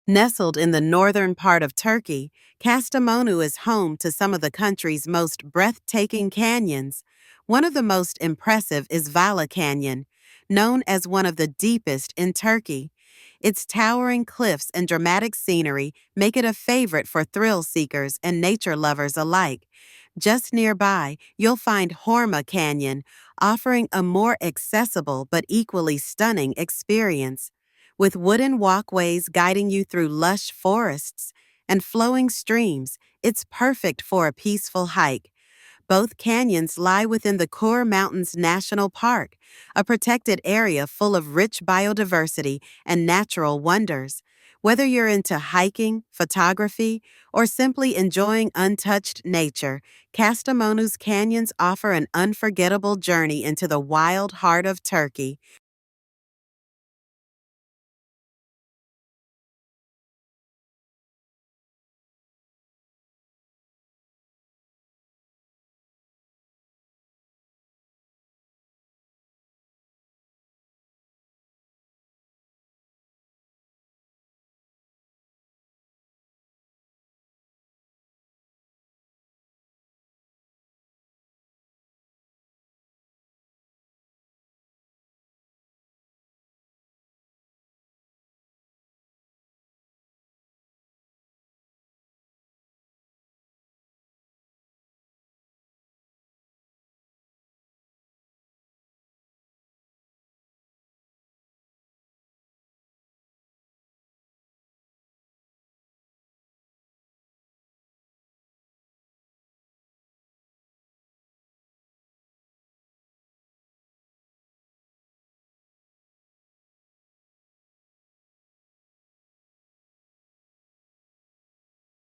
Nestled in the northern part of Turkey, Kastamonu is home to some of the country's most breathtaking canyons. One of the most impressive is Valla Canyon, known as one of the deepest in Turkey. Its towering cliffs and dramatic scenery make it a favorite for thrill seekers and nature lovers alike. Just nearby, you'll find Horma Canyon, offering a more accessible but equally stunning experience. With wooden walkways guiding you through lush forests and flowing streams, it's perfect for a peaceful hike. Both canyons lie within the Küre Mountains National Park, a protected area full of rich biodiversity and natural wonders. Whether you're into hiking, photography, or simply enjoying untouched nature, Kastamonu's canyons offer an unforgettable journey into the wild heart of Turkey.